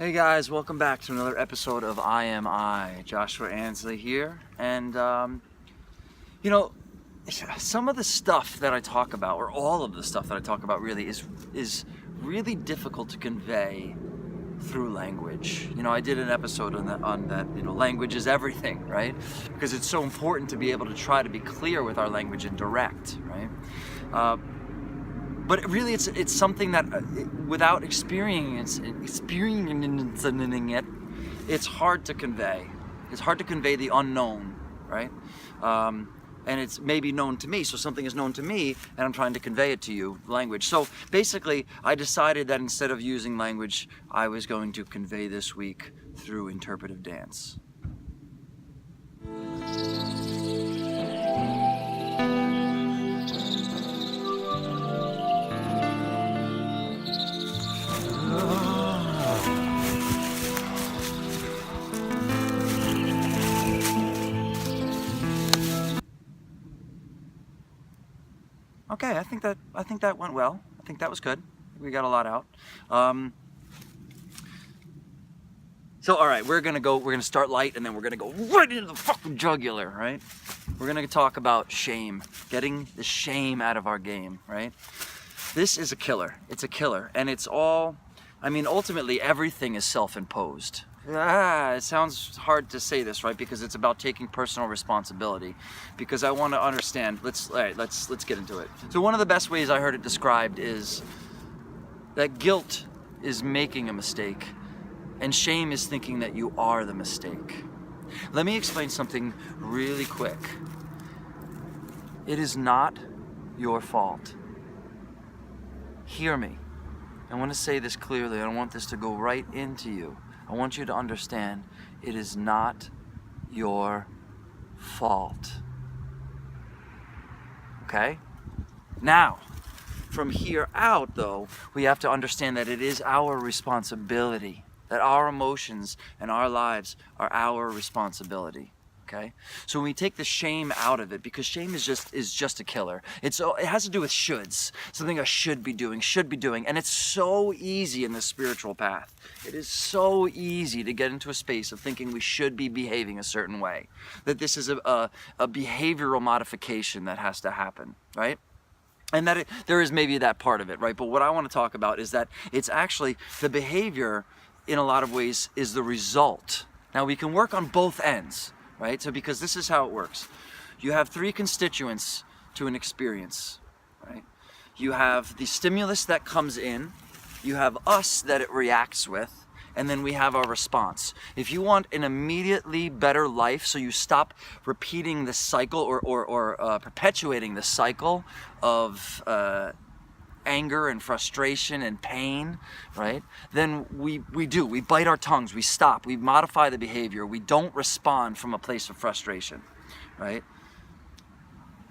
Hey guys, welcome back to another episode of I Am I. Joshua Ansley here, and some of the stuff that I talk about, or all of the stuff that I talk about, really is really difficult to convey through language. I did an episode on that. Language is everything, right? Because it's so important to be able to try to be clear with our language and direct, right? But really, it's something that without experiencing it, it's hard to convey. It's hard to convey the unknown, right? And it's maybe known to me, so something is known to me, and I'm trying to convey it to you, language. So basically, I decided that instead of using language, I was going to convey this week through interpretive dance. Okay, I think that went well. I think that was good. We got a lot out. So all right, we're gonna start light, and then we're gonna go right into the fucking jugular, right? We're gonna talk about shame, getting the shame out of our game, right? This is a killer. It's a killer, and it's all. Ultimately, everything is self-imposed. It sounds hard to say this, right? Because it's about taking personal responsibility. Because I want to understand. Let's get into it. So one of the best ways I heard it described is that guilt is making a mistake, and shame is thinking that you are the mistake. Let me explain something really quick. It is not your fault. Hear me. I want to say this clearly. I don't want this to go right into you. I want you to understand it is not your fault. Okay? Now, from here out, though, we have to understand that it is our responsibility, that our emotions and our lives are our responsibility. Okay? So when we take the shame out of it, because shame is just a killer. It has to do with shoulds, something I should be doing, and it's so easy in the spiritual path. It is so easy to get into a space of thinking we should be behaving a certain way, that this is a behavioral modification that has to happen, right? And that there is maybe that part of it, right? But what I want to talk about is that it's actually the behavior, in a lot of ways, is the result. Now we can work on both ends. Right? So because this is how it works. You have three constituents to an experience, right? You have the stimulus that comes in, you have us that it reacts with, and then we have our response. If you want an immediately better life, so you stop repeating the cycle or perpetuating the cycle of anger and frustration and pain, right? Then we bite our tongues, we stop, we modify the behavior, we don't respond from a place of frustration, right?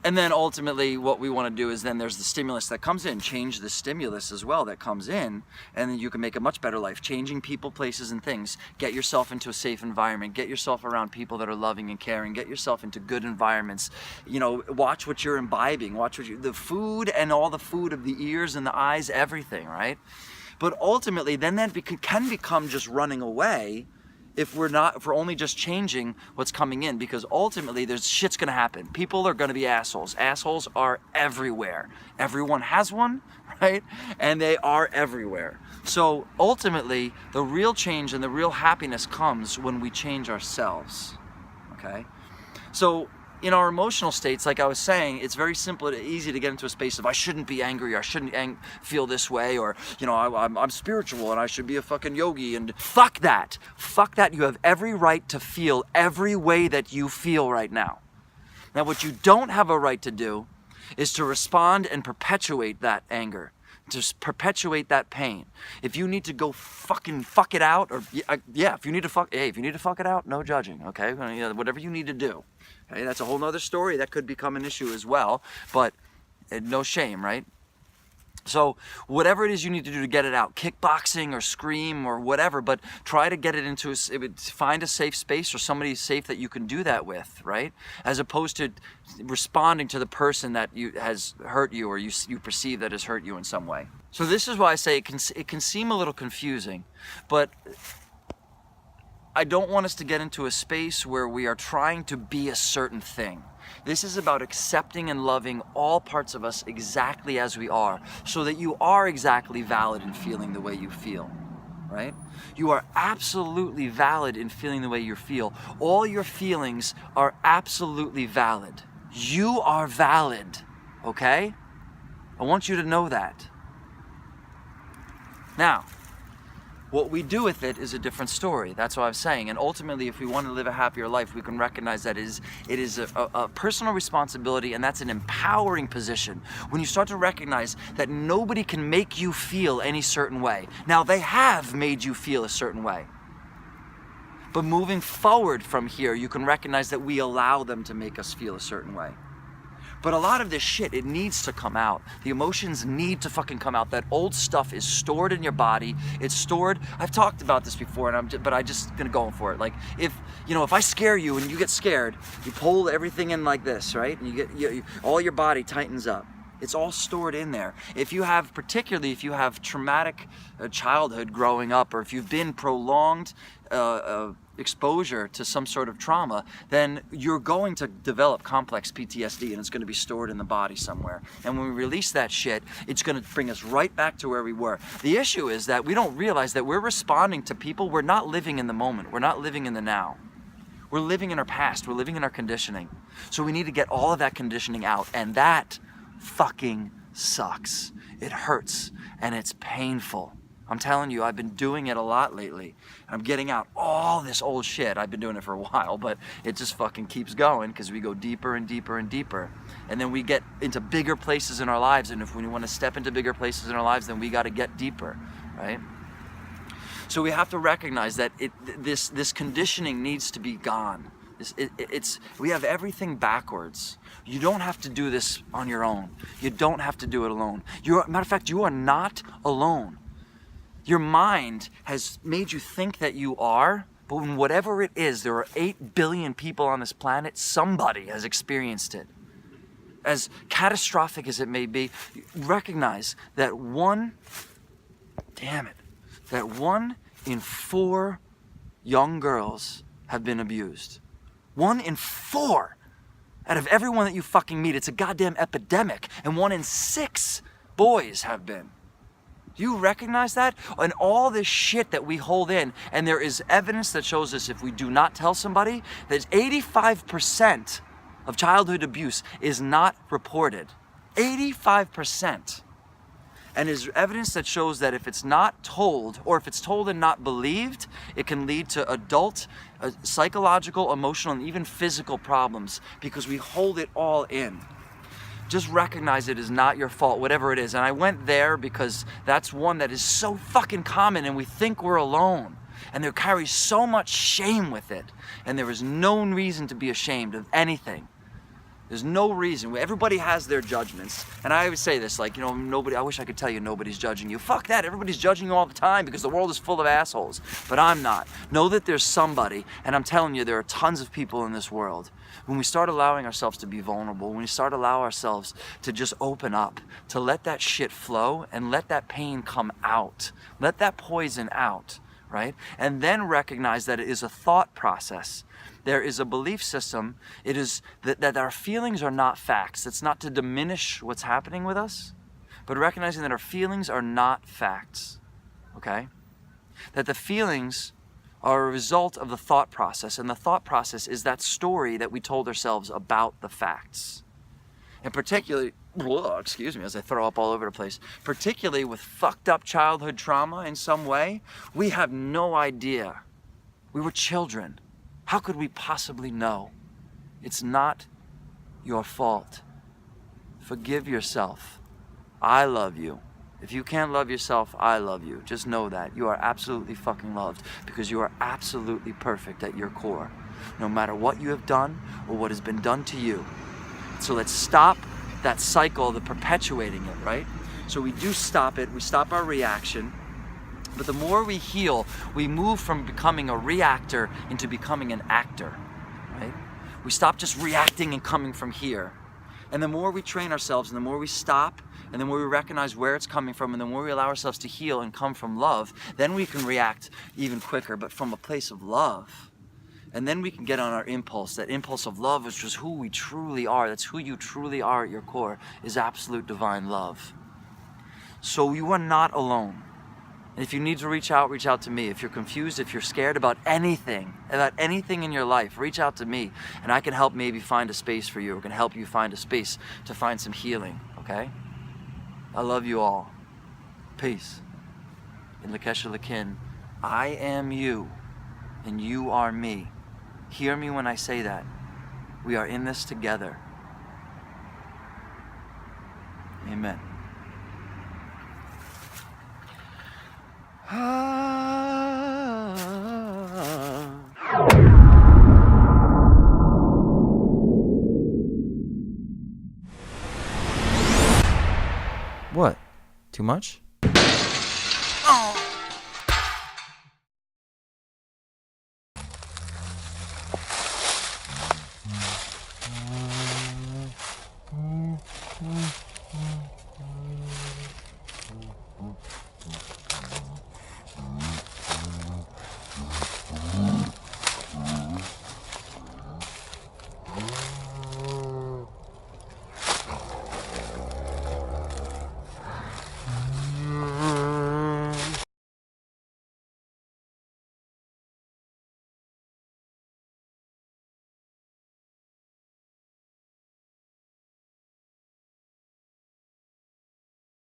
And then ultimately what we want to do is then there's the stimulus that comes in, change the stimulus as well that comes in, and then you can make a much better life, changing people, places, and things. Get yourself into a safe environment, get yourself around people that are loving and caring, get yourself into good environments, watch what you're imbibing, the food and all the food of the ears and the eyes, everything, right? But ultimately then that can become just running away if we're only just changing what's coming in, because ultimately there's shit's gonna happen. People are gonna be assholes. Assholes are everywhere. Everyone has one, right? And they are everywhere. So ultimately, the real change and the real happiness comes when we change ourselves, okay? So in our emotional states, like I was saying, it's very simple and easy to get into a space of I shouldn't be angry, or I shouldn't feel this way, or I'm spiritual and I should be a fucking yogi, and fuck that. Fuck that. You have every right to feel every way that you feel right now. Now what you don't have a right to do is to respond and perpetuate that anger, to perpetuate that pain. If you need to go fuck it out, or if you need to fuck it out, no judging, okay? Whatever you need to do. Okay, that's a whole nother story that could become an issue as well, but no shame, right? So whatever it is you need to do to get it out, kickboxing or scream or whatever, but try to get it into find a safe space or somebody safe that you can do that with, right? As opposed to responding to the person that has hurt you or you perceive that has hurt you in some way. So this is why I say it can seem a little confusing, but I don't want us to get into a space where we are trying to be a certain thing. This is about accepting and loving all parts of us exactly as we are, so that you are exactly valid in feeling the way you feel, right? You are absolutely valid in feeling the way you feel. All your feelings are absolutely valid. You are valid, okay? I want you to know that. Now, what we do with it is a different story. That's what I'm saying. And ultimately, if we want to live a happier life, we can recognize that it is a personal responsibility, and that's an empowering position. When you start to recognize that nobody can make you feel any certain way. Now, they have made you feel a certain way. But moving forward from here, you can recognize that we allow them to make us feel a certain way. But a lot of this shit, it needs to come out. The emotions need to fucking come out. That old stuff is stored in your body. It's stored. I've talked about this before, but I just gonna go for it. Like if I scare you and you get scared, you pull everything in like this, right? And all your body tightens up. It's all stored in there. Particularly if you have traumatic childhood growing up, or if you've been prolonged exposure to some sort of trauma, then you're going to develop complex PTSD, and it's going to be stored in the body somewhere. And when we release that shit, it's going to bring us right back to where we were. The issue is that we don't realize that we're responding to people. We're not living in the moment. We're not living in the now. We're living in our past. We're living in our conditioning. So we need to get all of that conditioning out, and that fucking sucks. It hurts, and it's painful. I'm telling you, I've been doing it a lot lately. I'm getting out all this old shit. I've been doing it for a while, but it just fucking keeps going because we go deeper and deeper and deeper. And then we get into bigger places in our lives, and if we want to step into bigger places in our lives, then we got to get deeper, right? So we have to recognize that this conditioning needs to be gone. We have everything backwards. You don't have to do this on your own. You don't have to do it alone. Matter of fact, you are not alone. Your mind has made you think that you are, but when whatever it is, there are 8 billion people on this planet, somebody has experienced it. As catastrophic as it may be, recognize that one in 4 young girls have been abused. 1 in 4 out of everyone that you fucking meet. It's a goddamn epidemic. And 1 in 6 boys have been. Do you recognize that? And all this shit that we hold in, and there is evidence that shows us if we do not tell somebody, that 85% of childhood abuse is not reported. 85%. And there's evidence that shows that if it's not told, or if it's told and not believed, it can lead to adult psychological, emotional, and even physical problems because we hold it all in. Just recognize it is not your fault, whatever it is. And I went there because that's one that is so fucking common, and we think we're alone. And there carries so much shame with it. And there is no reason to be ashamed of anything. There's no reason. Everybody has their judgments. And I always say this, like, nobody, I wish I could tell you nobody's judging you. Fuck that, everybody's judging you all the time because the world is full of assholes. But I'm not. Know that there's somebody, and I'm telling you, there are tons of people in this world. When we start allowing ourselves to be vulnerable, when we start allowing ourselves to just open up, to let that shit flow and let that pain come out, let that poison out, right? And then recognize that it is a thought process. There is a belief system. It is that our feelings are not facts. It's not to diminish what's happening with us, but recognizing that our feelings are not facts, okay? That the feelings are a result of the thought process, and the thought process is that story that we told ourselves about the facts. And particularly, excuse me as I throw up all over the place, particularly with fucked up childhood trauma in some way, we have no idea. We were children. How could we possibly know? It's not your fault. Forgive yourself. I love you. If you can't love yourself, I love you. Just know that. You are absolutely fucking loved because you are absolutely perfect at your core, no matter what you have done or what has been done to you. So let's stop that cycle of perpetuating it, right? So we do stop it, we stop our reaction. But the more we heal, we move from becoming a reactor into becoming an actor, right? We stop just reacting and coming from here. And the more we train ourselves, and the more we stop, and the more we recognize where it's coming from, and the more we allow ourselves to heal and come from love, then we can react even quicker, but from a place of love. And then we can get on our impulse. That impulse of love is just who we truly are. That's who you truly are at your core, is absolute divine love. So you are not alone. And if you need to reach out to me. If you're confused, if you're scared about anything in your life, reach out to me, and I can help maybe find a space for you. I can help you find a space to find some healing, okay? I love you all. Peace. In Lakesha Lakin, I am you, and you are me. Hear me when I say that. We are in this together. Amen. What? Too much?